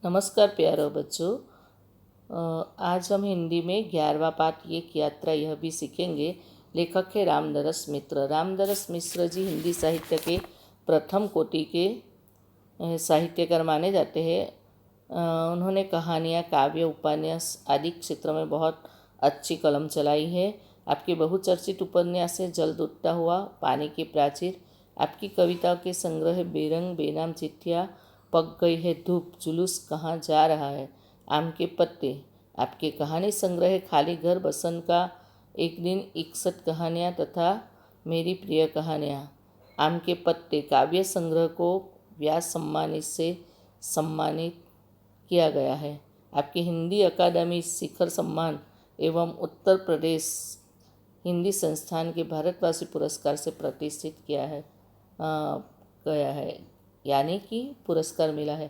नमस्कार प्यारे बच्चों। आज हम हिंदी में 11वां पाठ एक यात्रा यह भी सीखेंगे। लेखक है रामदरस मिश्र। रामदरस मिश्र जी हिंदी साहित्य के प्रथम कोटि के साहित्यकार माने जाते हैं। उन्होंने कहानियाँ, काव्य, उपन्यास आदि क्षेत्रों में बहुत अच्छी कलम चलाई है। आपके बहुचर्चित उपन्यास है जल्द उठता हुआ, पानी की प्राचीर। आपकी कविताओं के संग्रह बेरंग, बेनाम चिट्ठियाँ, पक गई है धूप, जुलूस कहाँ जा रहा है, आम के पत्ते। आपके कहानी संग्रह खाली घर, बसंत का एक दिन, 61 कहानियाँ तथा मेरी प्रिय कहानियाँ। आम के पत्ते काव्य संग्रह को व्यास सम्मानित से सम्मानित किया गया है। आपकी हिंदी अकादमी शिखर सम्मान एवं उत्तर प्रदेश हिंदी संस्थान के भारतवासी पुरस्कार से प्रतिष्ठित गया है, यानी कि पुरस्कार मिला है।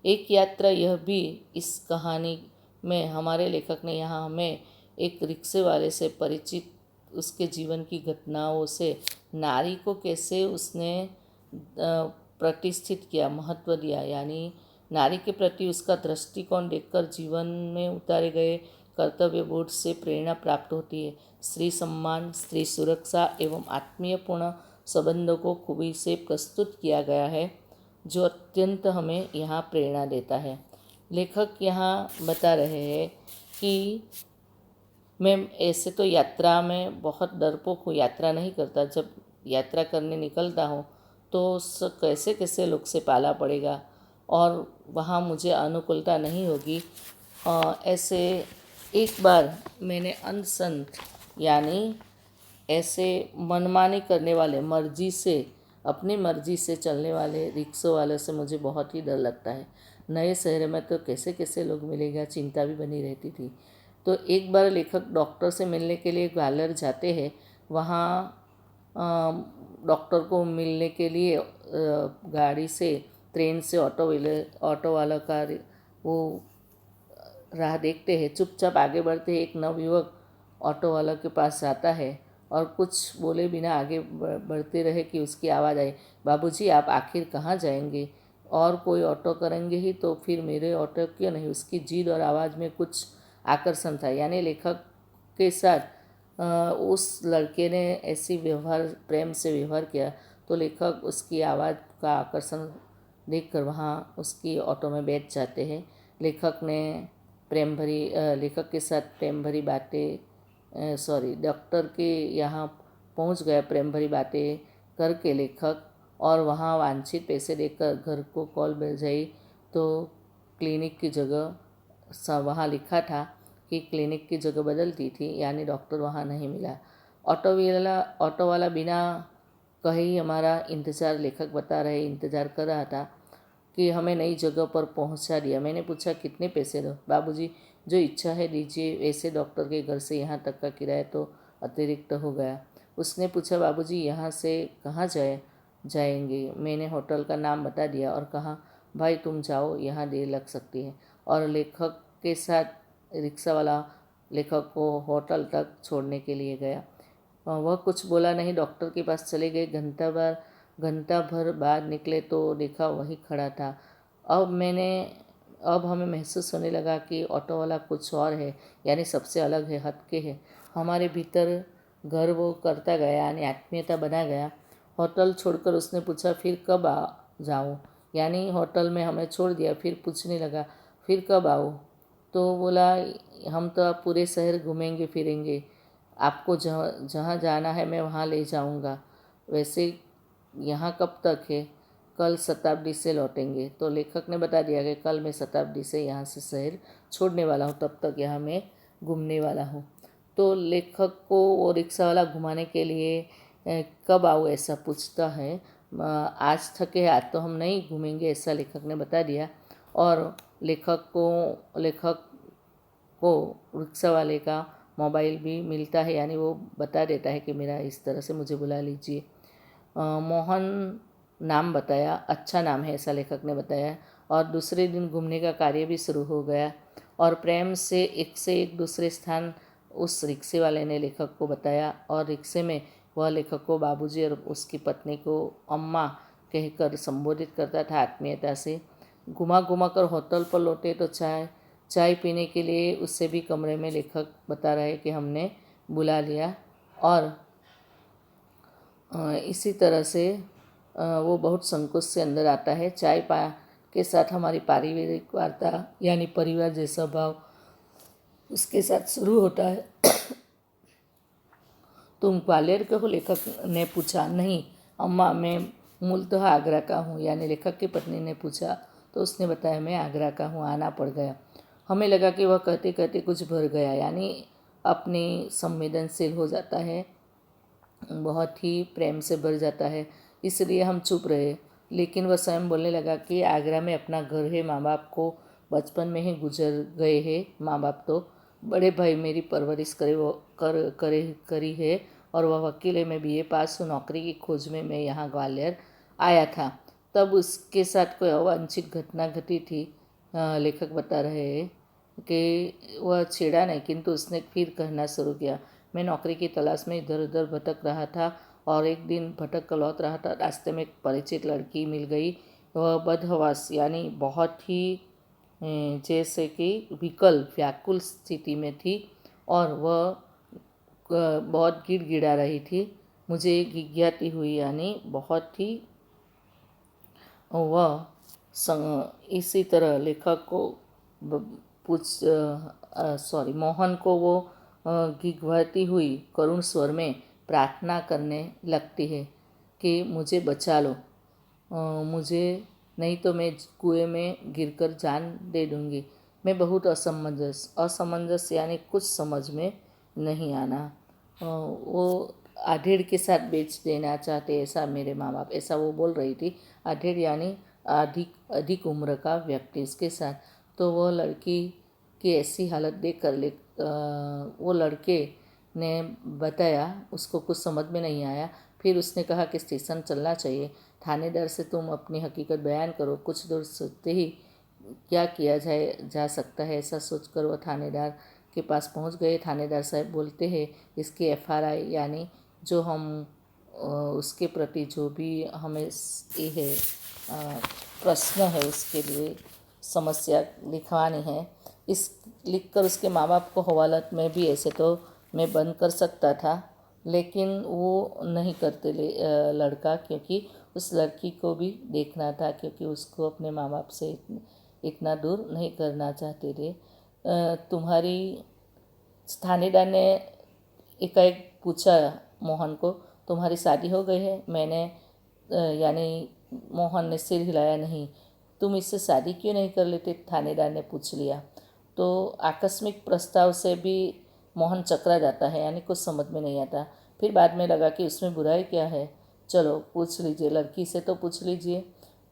एक यात्रा यह भी इस कहानी में हमारे लेखक ने यहाँ हमें एक रिक्शे वाले से परिचित, उसके जीवन की घटनाओं से नारी को कैसे उसने प्रतिष्ठित किया, महत्व दिया, यानी नारी के प्रति उसका दृष्टिकोण देखकर जीवन में उतारे गए कर्तव्य बोध से प्रेरणा प्राप्त होती है। स्त्री सम्मान, स्त्री सुरक्षा एवं आत्मीयपूर्ण संबंधों को खूबी से प्रस्तुत किया गया है, जो अत्यंत हमें यहाँ प्रेरणा देता है। लेखक यहाँ बता रहे हैं कि मैं ऐसे तो यात्रा में बहुत डरपोक हूँ, यात्रा नहीं करता। जब यात्रा करने निकलता हूँ तो कैसे कैसे लोग से पाला पड़ेगा और वहाँ मुझे अनुकूलता नहीं होगी। ऐसे एक बार मैंने अंधसंत, यानी ऐसे मनमानी करने वाले, अपनी मर्जी से चलने वाले रिक्शों वालों से मुझे बहुत ही डर लगता है। नए शहर में तो कैसे कैसे लोग मिलेगा, चिंता भी बनी रहती थी। तो एक बार लेखक डॉक्टर से मिलने के लिए ग्वालियर जाते हैं। वहाँ डॉक्टर को मिलने के लिए गाड़ी से, ट्रेन से ऑटो वाला का वो राह देखते हैं। चुपचाप आगे बढ़ते हैं। एक नवयुवक ऑटो वाला के पास जाता है और कुछ बोले बिना आगे बढ़ते रहे कि उसकी आवाज़ आई, बाबूजी आप आखिर कहाँ जाएंगे? और कोई ऑटो करेंगे ही तो फिर मेरे ऑटो क्यों नहीं? उसकी जिद और आवाज़ में कुछ आकर्षण था, यानी लेखक के साथ उस लड़के ने ऐसी प्रेम से व्यवहार किया तो लेखक उसकी आवाज़ का आकर्षण देखकर वहाँ उसकी ऑटो में बैठ जाते हैं। लेखक के साथ प्रेम भरी बातें डॉक्टर के यहाँ पहुँच गया प्रेम भरी बातें करके लेखक, और वहाँ वांछित पैसे देकर घर को कॉल बजाई तो क्लिनिक की जगह, वहाँ लिखा था कि क्लिनिक की जगह बदलती थी, यानी डॉक्टर वहाँ नहीं मिला। ऑटो वाला बिना कहे ही हमारा इंतज़ार, लेखक बता रहे, इंतज़ार कर रहा था कि हमें नई जगह पर पहुंचा दिया। मैंने पूछा कितने पैसे दो? बाबूजी जो इच्छा है दीजिए, वैसे डॉक्टर के घर से यहाँ तक का किराया तो अतिरिक्त हो गया। उसने पूछा बाबूजी यहाँ से कहाँ जाएंगे? मैंने होटल का नाम बता दिया और कहा भाई तुम जाओ, यहाँ देर लग सकती है। और लेखक के साथ रिक्शा वाला लेखक को होटल तक छोड़ने के लिए गया। वह कुछ बोला नहीं, डॉक्टर के पास चले गए। घंटा भर बाद निकले तो देखा वही खड़ा था। अब हमें महसूस होने लगा कि ऑटो वाला कुछ और है, यानी सबसे अलग है, हटके है। हमारे भीतर गर्व करता गया, यानी आत्मीयता बना गया। होटल छोड़कर उसने पूछा फिर कब जाऊँ, यानी होटल में हमें छोड़ दिया। फिर पूछने लगा फिर कब आऊँ? तो बोला हम तो आप पूरे शहर घूमेंगे फिरेंगे, आपको जहाँ जाना है मैं वहाँ ले जाऊँगा। वैसे यहाँ कब तक है? कल शताब्दी से लौटेंगे। तो लेखक ने बता दिया कि कल मैं शताब्दी से यहाँ से शहर छोड़ने वाला हूँ, तब तक यहाँ मैं घूमने वाला हूँ। तो लेखक को वो रिक्शा वाला घुमाने के लिए कब आऊँ ऐसा पूछता है। आज थके हैं, आज तो हम नहीं घूमेंगे, ऐसा लेखक ने बता दिया। और लेखक को रिक्शा वाले का मोबाइल भी मिलता है, यानी वो बता देता है कि मेरा इस तरह से मुझे बुला लीजिए। मोहन नाम बताया, अच्छा नाम है ऐसा लेखक ने बताया। और दूसरे दिन घूमने का कार्य भी शुरू हो गया और प्रेम से एक दूसरे स्थान उस रिक्शे वाले ने लेखक को बताया। और रिक्शे में वह लेखक को बाबूजी और उसकी पत्नी को अम्मा कहकर संबोधित करता था आत्मीयता से। घुमा घुमा कर होटल पर लौटे तो चाय पीने के लिए उससे भी कमरे में लेखक बता रहे कि हमने बुला लिया। और इसी तरह से वो बहुत संकोच से अंदर आता है। चाय पा के साथ हमारी पारिवारिक वार्ता यानी परिवार जैसा भाव उसके साथ शुरू होता है। तुम ग्वालियर के हो? लेखक ने पूछा। नहीं अम्मा, मैं मूलतः आगरा का हूँ, यानी लेखक की पत्नी ने पूछा तो उसने बताया मैं आगरा का हूँ, आना पड़ गया। हमें लगा कि वह कहते कहते कुछ भर गया, यानी अपनी संवेदनशील हो जाता है, बहुत ही प्रेम से भर जाता है, इसलिए हम चुप रहे। लेकिन वह स्वयं बोलने लगा कि आगरा में अपना घर है, माँ बाप को बचपन में ही गुजर गए हैं। माँ बाप तो बड़े भाई मेरी परवरिश करी है और वह वकील है। मैं बीए पास हूँ, नौकरी की खोज में मैं यहाँ ग्वालियर आया था। तब उसके साथ कोई अवांछित घटना घटी थी। लेखक बता रहे हैं कि वह छेड़ा नहीं, किंतु उसने फिर कहना शुरू किया। मैं नौकरी की तलाश में इधर उधर भटक रहा था और एक दिन भटक कर लौट रहा था। रास्ते में एक परिचित लड़की मिल गई। वह बदहवास यानी बहुत ही जैसे कि विकल व्याकुल स्थिति में थी और वह बहुत गिड़गिड़ा रही थी। मुझे गिज्ञाती हुई, यानी बहुत ही वह इसी तरह लेखक को मोहन को वो गिगवाती हुई करुण स्वर में प्रार्थना करने लगती है कि मुझे बचा लो, मुझे नहीं तो मैं कुएं में गिरकर जान दे दूंगी। मैं बहुत असमंजस यानी कुछ समझ में नहीं आना। वो आधेड़ के साथ बेच देना चाहते, ऐसा मेरे माँ बाप, ऐसा वो बोल रही थी। आधेड़ यानी अधिक अधिक उम्र का व्यक्ति इसके साथ। तो वह लड़की की ऐसी हालत देख कर वो लड़के ने बताया, उसको कुछ समझ में नहीं आया। फिर उसने कहा कि स्टेशन चलना चाहिए, थानेदार से तुम अपनी हकीकत बयान करो। कुछ दूर सोचते ही क्या किया जा सकता है, ऐसा सोचकर वह थानेदार के पास पहुंच गए। थानेदार साहब बोलते हैं इसकी एफआरआई यानी जो हम उसके प्रति जो भी हमें ये है प्रश्न है उसके लिए समस्या लिखवानी है, इस लिखकर उसके माँ बाप को हवालात में भी ऐसे तो मैं बंद कर सकता था, लेकिन वो नहीं करते लड़का, क्योंकि उस लड़की को भी देखना था, क्योंकि उसको अपने माँ बाप से इतना दूर नहीं करना चाहते थे। तुम्हारी थानेदार ने एकाएक पूछा मोहन को, तुम्हारी शादी हो गई है? मैंने यानी मोहन ने सिर हिलाया। नहीं। तुम इससे शादी क्यों नहीं कर लेते? थानेदार ने पूछ लिया। तो आकस्मिक प्रस्ताव से भी मोहन चकरा जाता है, यानी कुछ समझ में नहीं आता। फिर बाद में लगा कि उसमें बुराई क्या है, चलो पूछ लीजिए, लड़की से तो पूछ लीजिए।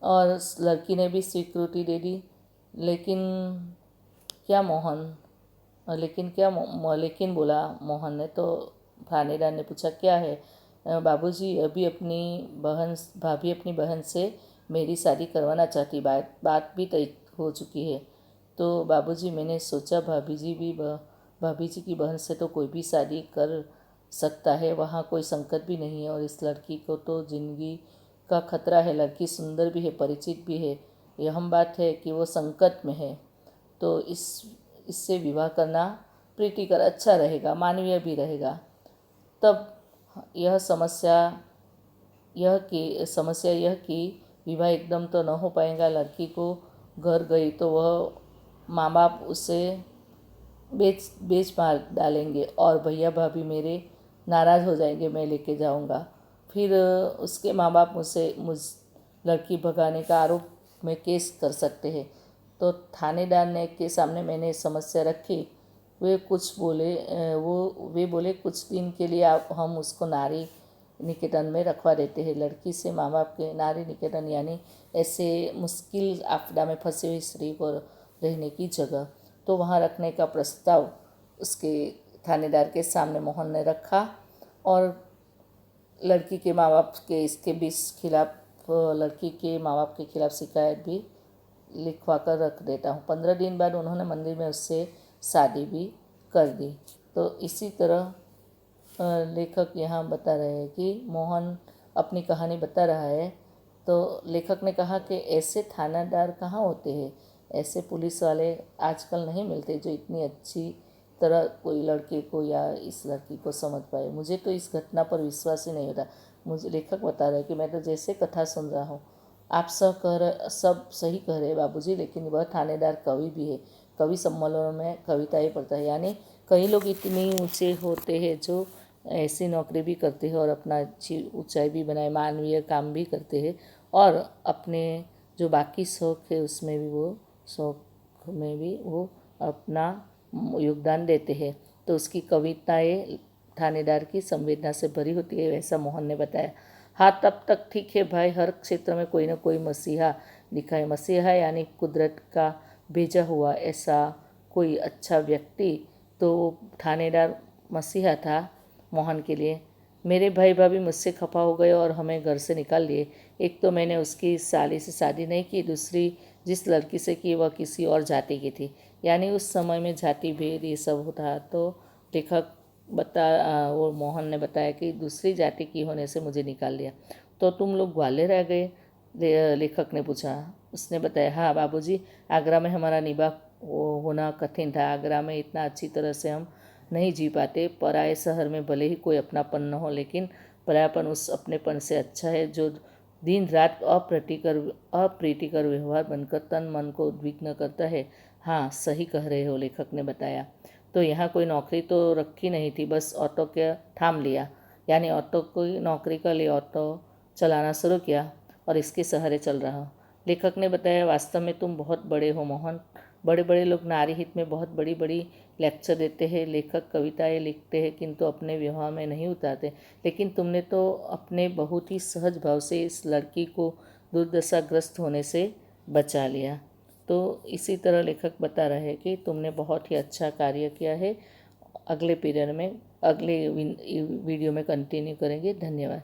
और लड़की ने भी स्वीकृति दे दी। लेकिन क्या मोहन लेकिन बोला मोहन ने। तो थानेदार ने पूछा क्या है? बाबूजी, भाभी अपनी बहन से मेरी शादी करवाना चाहती, बात भी तय हो चुकी है। तो बाबूजी, मैंने सोचा भाभी जी की बहन से तो कोई भी शादी कर सकता है, वहाँ कोई संकट भी नहीं है और इस लड़की को तो जिंदगी का खतरा है। लड़की सुंदर भी है, परिचित भी है, यह हम बात है कि वो संकट में है, तो इससे विवाह करना प्रीतिकर अच्छा रहेगा, मानवीय भी रहेगा। तब समस्या यह कि विवाह एकदम तो न हो पाएगा। लड़की को घर गई तो वह माँ बाप उसे बेच मार डालेंगे और भैया भाभी मेरे नाराज़ हो जाएंगे, मैं लेके जाऊंगा। फिर उसके माँ बाप मुझ लड़की भगाने का आरोप में केस कर सकते हैं। तो थानेदार ने के सामने मैंने समस्या रखी। वे बोले कुछ दिन के लिए हम उसको नारी निकेतन में रखवा देते हैं। लड़की से माँ बाप के नारी निकेतन यानी ऐसे मुश्किल आपदा में फंसी हुई स्त्री को रहने की जगह, तो वहाँ रखने का प्रस्ताव उसके थानेदार के सामने मोहन ने रखा। और लड़की के माँ बाप के इसके बीच खिलाफ लड़की के माँ बाप के खिलाफ शिकायत भी लिखवा कर रख देता हूँ। 15 दिन बाद उन्होंने मंदिर में उससे शादी भी कर दी। तो इसी तरह लेखक यहाँ बता रहे हैं कि मोहन अपनी कहानी बता रहा है तो लेखक ने कहा कि ऐसे थानादार कहाँ होते हैं, ऐसे पुलिस वाले आजकल नहीं मिलते जो इतनी अच्छी तरह कोई लड़के को या इस लड़की को समझ पाए। मुझे तो इस घटना पर विश्वास ही नहीं होता। मुझे लेखक बता रहे कि मैं तो जैसे कथा सुन रहा हूँ। आप सब सही कह रहे हैं बाबूजी, लेकिन वह थानेदार कवि भी है। कवि सम्मेलनों में कविताएं पढ़ता है। यानी कई लोग इतने ऊंचे होते हैं जो ऐसी नौकरी भी करते हैं और अपना अच्छी ऊंचाई भी बनाए, मानवीय काम भी करते हैं, और अपने जो बाकी शौक है उसमें भी वो शौक में भी वो अपना योगदान देते हैं। तो उसकी कविताएं थानेदार की संवेदना से भरी होती है, वैसा मोहन ने बताया। हाँ, तब तक ठीक है भाई, हर क्षेत्र में कोई ना कोई मसीहा दिखा है। मसीहा यानी कुदरत का भेजा हुआ ऐसा कोई अच्छा व्यक्ति। तो थानेदार मसीहा था मोहन के लिए। मेरे भाई भाभी मुझसे खफा हो गए और हमें घर से निकाल दिए। एक तो मैंने उसकी साली से शादी नहीं की, दूसरी जिस लड़की से की वह किसी और जाति की थी। यानी उस समय में जाति भेद ये सब था। तो लेखक वो मोहन ने बताया कि दूसरी जाति की होने से मुझे निकाल दिया। तो तुम लोग ग्वालियर आ गए? लेखक ने पूछा। उसने बताया, हाँ बाबूजी, आगरा में हमारा निवाह होना कठिन था। आगरा में इतना अच्छी तरह से हम नहीं जी पाते। पराए शहर में भले ही कोई अपनापन न हो, लेकिन परायापन उस अपनेपन से अच्छा है जो दिन रात अप्रीतिकर व्यवहार बनकर तन मन को उद्विग्न करता है। हाँ, सही कह रहे हो, लेखक ने बताया। तो यहाँ कोई नौकरी तो रखी नहीं थी, बस ऑटो के थाम लिया। यानी ऑटो की नौकरी कर ली, ऑटो चलाना शुरू किया और इसके सहारे चल रहा हूँ। लेखक ने बताया, वास्तव में तुम बहुत बड़े हो मोहन। बड़े बड़े लोग नारी हित में बहुत बड़ी बड़ी लेक्चर देते हैं, लेखक कविताएं लिखते हैं, किंतु अपने व्यवहार में नहीं उतारते। लेकिन तुमने तो अपने बहुत ही सहज भाव से इस लड़की को दुर्दशाग्रस्त होने से बचा लिया। तो इसी तरह लेखक बता रहे हैं कि तुमने बहुत ही अच्छा कार्य किया है। अगले पीरियड में, अगले वीडियो में कंटिन्यू करेंगे। धन्यवाद।